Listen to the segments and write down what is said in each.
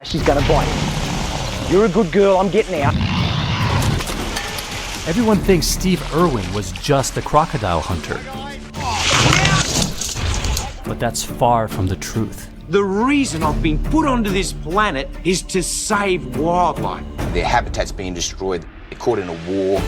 She's gonna bite. You're a good girl, I'm getting out. Everyone thinks Steve Irwin was just a crocodile hunter. But that's far from the truth. The reason I've been put onto this planet is to save wildlife. Their habitat's being destroyed. They're caught in a war.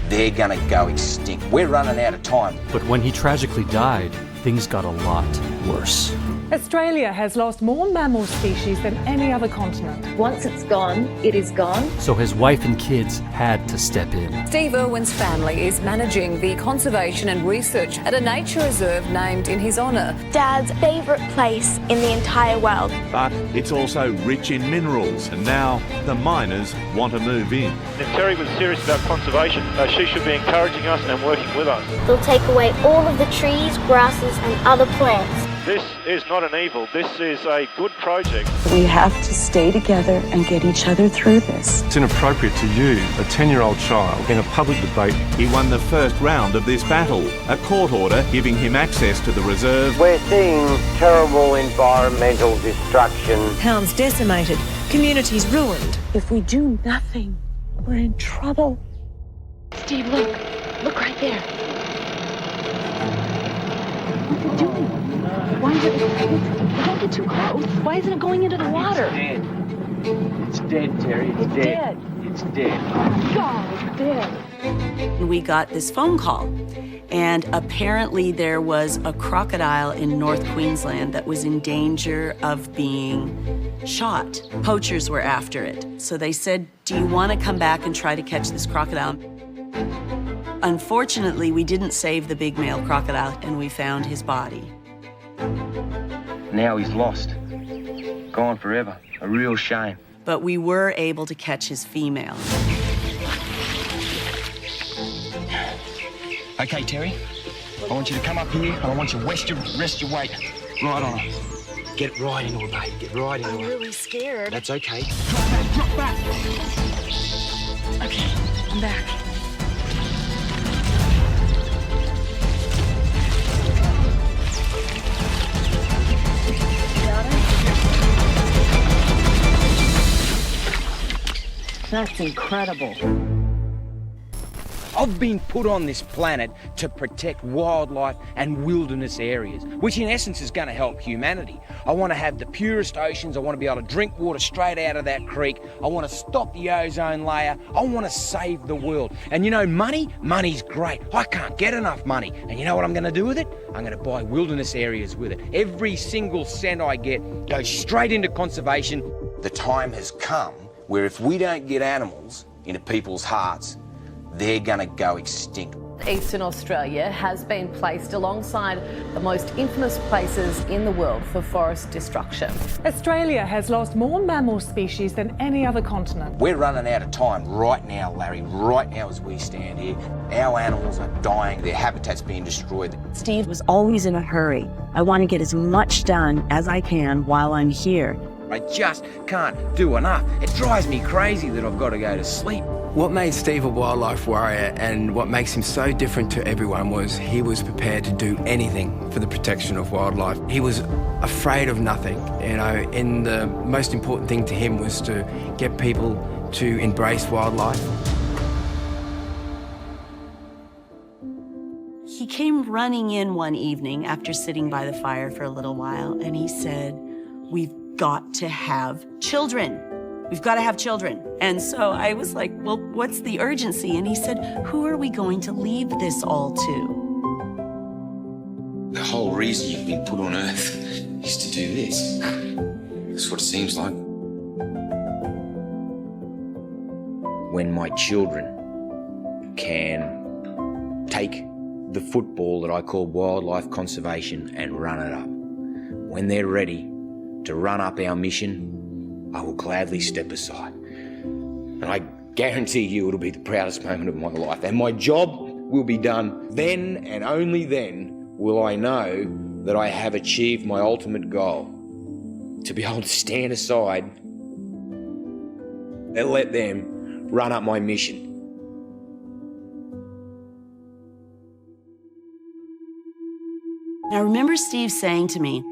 They're gonna go extinct. We're running out of time. But when he tragically died, things got a lot worse. Australia has lost more mammal species than any other continent. Once it's gone, it is gone. So his wife and kids had to step in. Steve Irwin's family is managing the conservation and research at a nature reserve named in his honour. Dad's favourite place in the entire world. But it's also rich in minerals, and now the miners want to move in. If Terry was serious about conservation, she should be encouraging us and working with us. They'll take away all of the trees, grasses and other plants. This is not an evil, this is a good project. We have to stay together and get each other through this. It's inappropriate to use a 10-year-old child in a public debate. He won the first round of this battle, a court order giving him access to the reserve. We're seeing terrible environmental destruction. Towns decimated, communities ruined. If we do nothing, we're in trouble. Steve, look. Look right there. What's it doing? Why is it? Don't get too close. Why isn't it going into the water? It's dead, Terry. It's dead. It's dead. Oh, God, it's dead. We got this phone call, and apparently there was a crocodile in North Queensland that was in danger of being shot. Poachers were after it. So they said, do you want to come back and try to catch this crocodile? Unfortunately, we didn't save the big male crocodile, and we found his body. Now he's lost. Gone forever. A real shame. But we were able to catch his female. Okay, Terry. I want you to come up here and I want you to rest your weight right on her. Get right into her, babe. Get right into her. I'm really scared. That's okay. Drop back! Okay, I'm back. That's incredible. I've been put on this planet to protect wildlife and wilderness areas, which in essence is going to help humanity. I want to have the purest oceans. I want to be able to drink water straight out of that creek. I want to stop the ozone layer. I want to save the world. And you know, money's great. I can't get enough money. And you know what I'm going to do with it? I'm going to buy wilderness areas with it. Every single cent I get goes straight into conservation. The time has come where if we don't get animals into people's hearts, they're gonna go extinct. Eastern Australia has been placed alongside the most infamous places in the world for forest destruction. Australia has lost more mammal species than any other continent. We're running out of time right now, Larry, right now as we stand here. Our animals are dying, their habitat's being destroyed. Steve was always in a hurry. I want to get as much done as I can while I'm here. I just can't do enough. It drives me crazy that I've got to go to sleep. What made Steve a wildlife warrior and what makes him so different to everyone was he was prepared to do anything for the protection of wildlife. He was afraid of nothing, you know, and the most important thing to him was to get people to embrace wildlife. He came running in one evening after sitting by the fire for a little while, and he said, "We've got to have children. We've got to have children." And so I was like, well, what's the urgency? And he said, who are we going to leave this all to? The whole reason you've been put on Earth is to do this. That's what it seems like. When my children can take the football that I call wildlife conservation and run it up, when they're ready to run up our mission, I will gladly step aside. And I guarantee you it'll be the proudest moment of my life. And my job will be done. Then and only then will I know that I have achieved my ultimate goal. To be able to stand aside and let them run up my mission. I remember Steve saying to me,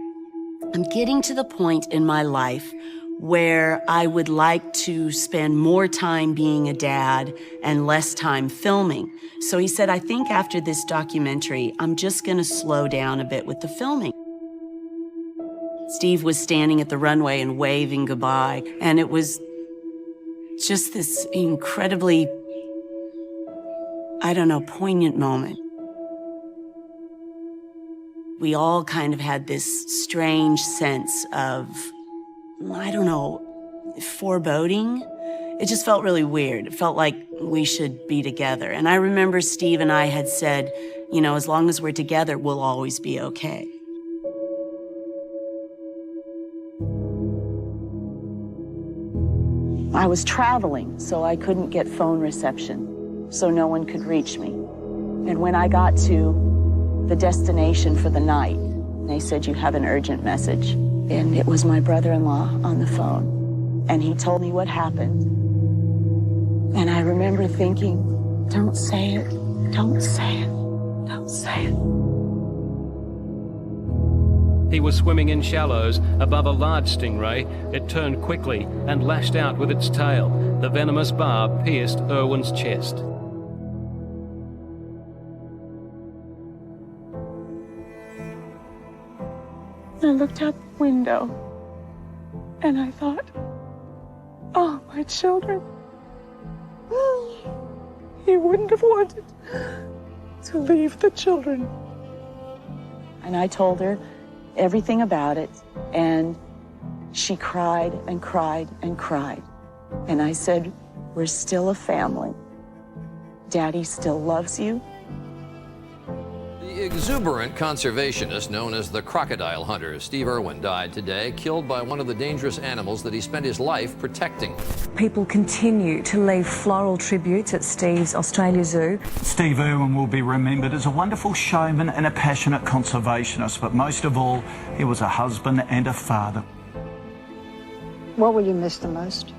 I'm getting to the point in my life where I would like to spend more time being a dad and less time filming. So he said, I think after this documentary, I'm just gonna slow down a bit with the filming. Steve was standing at the runway and waving goodbye, and it was just this incredibly, I don't know, poignant moment. We all kind of had this strange sense of, I don't know, foreboding. It just felt really weird. It felt like we should be together. And I remember Steve and I had said, you know, as long as we're together, we'll always be okay. I was traveling, so I couldn't get phone reception, so no one could reach me. And when I got to the destination for the night, they said, you have an urgent message. And it was my brother-in-law on the phone. And he told me what happened. And I remember thinking, don't say it, don't say it, don't say it. He was swimming in shallows above a large stingray. It turned quickly and lashed out with its tail. The venomous barb pierced Irwin's chest. I looked out the window and I thought, oh, my children. He wouldn't have wanted to leave the children. And I told her everything about it, and she cried and cried and cried. And I said, we're still a family. Daddy still loves you. The exuberant conservationist known as the crocodile hunter, Steve Irwin, died today, killed by one of the dangerous animals that he spent his life protecting. People continue to leave floral tributes at Steve's Australia Zoo. Steve Irwin will be remembered as a wonderful showman and a passionate conservationist, but most of all, he was a husband and a father. What will you miss the most?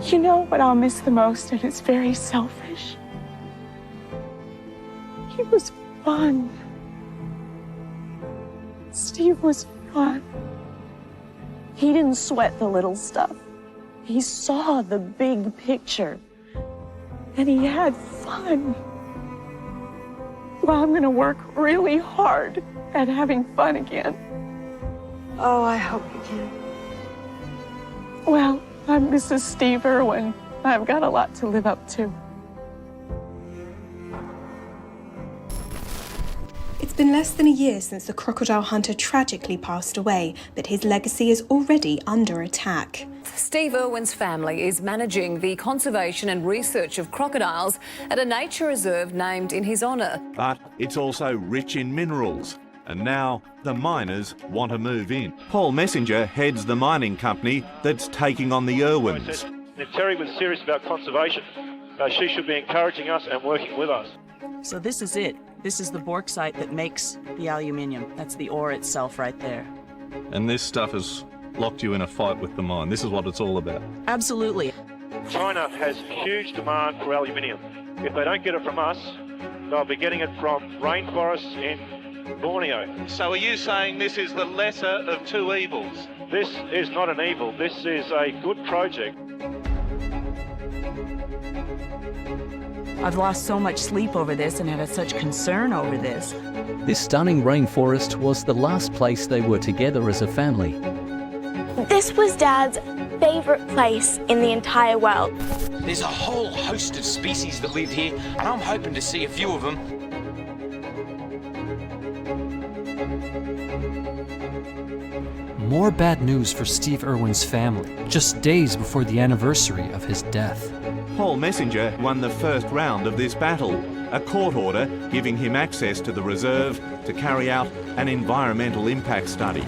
You know what I'll miss the most, and it's very selfish. He was fun. Steve was fun. He didn't sweat the little stuff. He saw the big picture. And he had fun. Well, I'm gonna work really hard at having fun again. Oh, I hope you can. Well, I'm Mrs. Steve Irwin. I've got a lot to live up to. It's been less than a year since the crocodile hunter tragically passed away, but his legacy is already under attack. Steve Irwin's family is managing the conservation and research of crocodiles at a nature reserve named in his honour. But it's also rich in minerals, and now the miners want to move in. Paul Messenger heads the mining company that's taking on the Irwins. If Terry was serious about conservation, she should be encouraging us and working with us. So this is it. This is the bauxite that makes the aluminium. That's the ore itself right there. And this stuff has locked you in a fight with the mine. This is what it's all about. Absolutely. China has huge demand for aluminium. If they don't get it from us, they'll be getting it from rainforests in Borneo. So are you saying this is the lesser of two evils? This is not an evil. This is a good project. I've lost so much sleep over this and had such concern over this. This stunning rainforest was the last place they were together as a family. This was Dad's favourite place in the entire world. There's a whole host of species that live here, and I'm hoping to see a few of them. More bad news for Steve Irwin's family, just days before the anniversary of his death. Paul Messenger won the first round of this battle, a court order giving him access to the reserve to carry out an environmental impact study.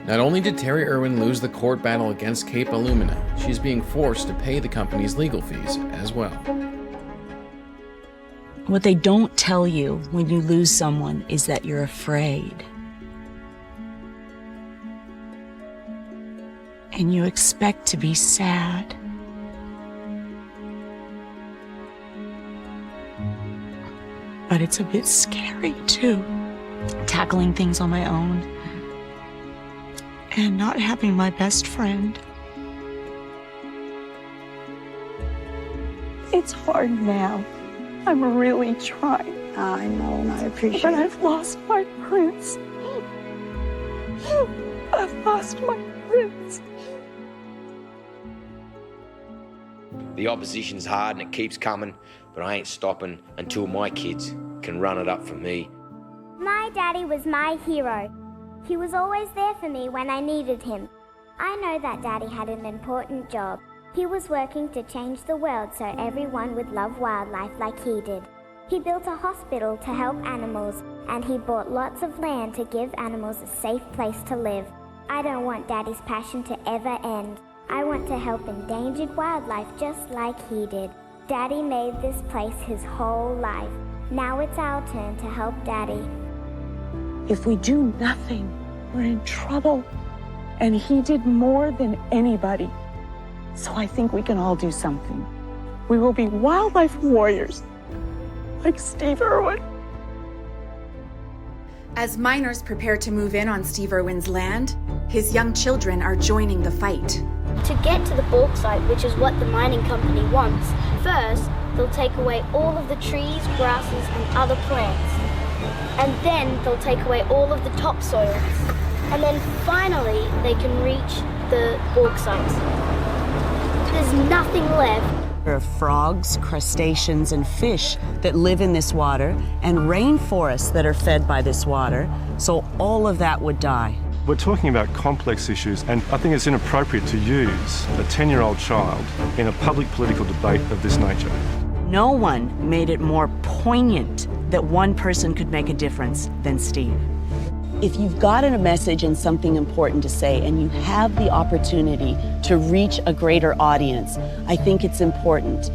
Not only did Terry Irwin lose the court battle against Cape Alumina, she's being forced to pay the company's legal fees as well. What they don't tell you when you lose someone is that you're afraid. And you expect to be sad. But it's a bit scary too, tackling things on my own. and not having my best friend. It's hard now. I'm really trying. I know, and I appreciate But it. I've lost my prince. I've lost my prince. The opposition's hard and it keeps coming, but I ain't stopping until my kids can run it up for me. My daddy was my hero. He was always there for me when I needed him. I know that Daddy had an important job. He was working to change the world so everyone would love wildlife like he did. He built a hospital to help animals, and he bought lots of land to give animals a safe place to live. I don't want Daddy's passion to ever end. I want to help endangered wildlife just like he did. Daddy made this place his whole life. Now it's our turn to help Daddy. If we do nothing, we're in trouble. And he did more than anybody. So I think we can all do something. We will be wildlife warriors, like Steve Irwin. As miners prepare to move in on Steve Irwin's land, his young children are joining the fight. To get to the bauxite, which is what the mining company wants, first they'll take away all of the trees, grasses and other plants. And then they'll take away all of the topsoil. And then finally they can reach the bauxite. There's nothing left. There are frogs, crustaceans, and fish that live in this water, and rainforests that are fed by this water, so all of that would die. We're talking about complex issues, and I think it's inappropriate to use a 10-year-old child in a public political debate of this nature. No one made it more poignant that one person could make a difference than Steve. If you've got a message and something important to say, and you have the opportunity to reach a greater audience, I think it's important.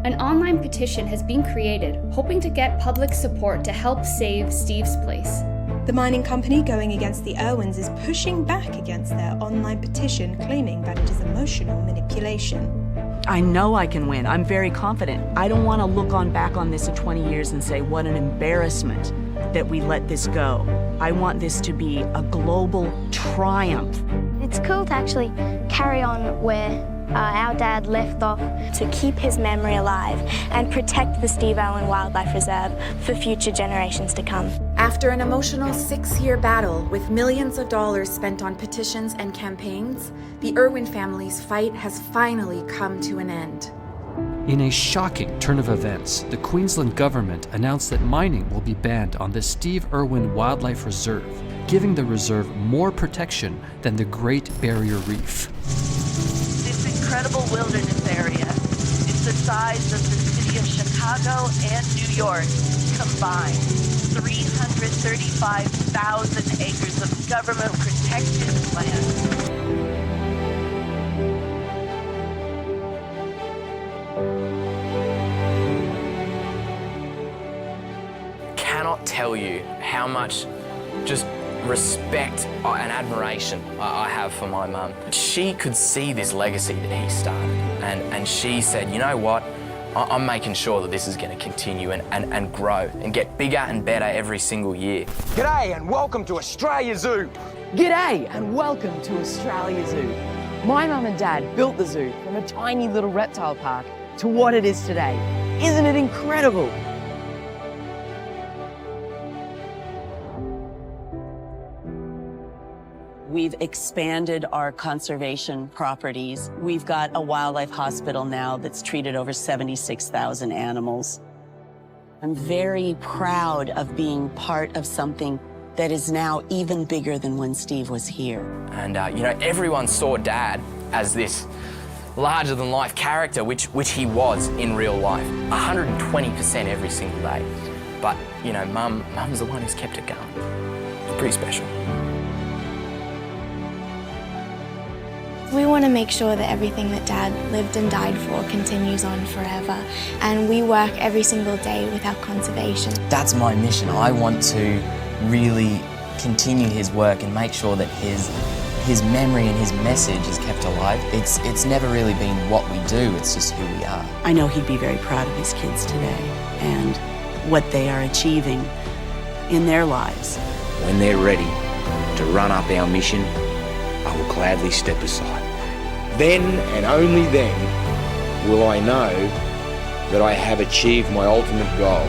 An online petition has been created, hoping to get public support to help save Steve's place. The mining company going against the Irwins is pushing back against their online petition, claiming that it is emotional manipulation. I know I can win. I'm very confident. I don't want to look back on this in 20 years and say, what an embarrassment that we let this go. I want this to be a global triumph. It's cool to actually carry on where our dad left off. To keep his memory alive and protect the Steve Irwin Wildlife Reserve for future generations to come. After an emotional 6-year battle with millions of dollars spent on petitions and campaigns, the Irwin family's fight has finally come to an end. In a shocking turn of events, the Queensland government announced that mining will be banned on the Steve Irwin Wildlife Reserve, giving the reserve more protection than the Great Barrier Reef. This incredible wilderness area is the size of the city of Chicago and New York combined. 335,000 acres of government-protected land. Cannot tell you how much just respect and admiration I have for my mum. She could see this legacy that he started, and she said, you know what, I'm making sure that this is going to continue and grow and get bigger and better every single year. G'day and welcome to Australia Zoo. G'day and welcome to Australia Zoo. My mum and dad built the zoo from a tiny little reptile park to what it is today. Isn't it incredible? We've expanded our conservation properties. We've got a wildlife hospital now that's treated over 76,000 animals. I'm very proud of being part of something that is now even bigger than when Steve was here. And, you know, everyone saw Dad as this larger-than-life character, which he was in real life, 120% every single day. But, you know, Mum's the one who's kept it going. It's pretty special. We want to make sure that everything that Dad lived and died for continues on forever, and we work every single day with our conservation. That's my mission. I want to really continue his work and make sure that his memory and his message is kept alive. It's never really been what we do, it's just who we are. I know he'd be very proud of his kids today and what they are achieving in their lives. When they're ready to run up our mission, I will gladly step aside. Then and only then will I know that I have achieved my ultimate goal.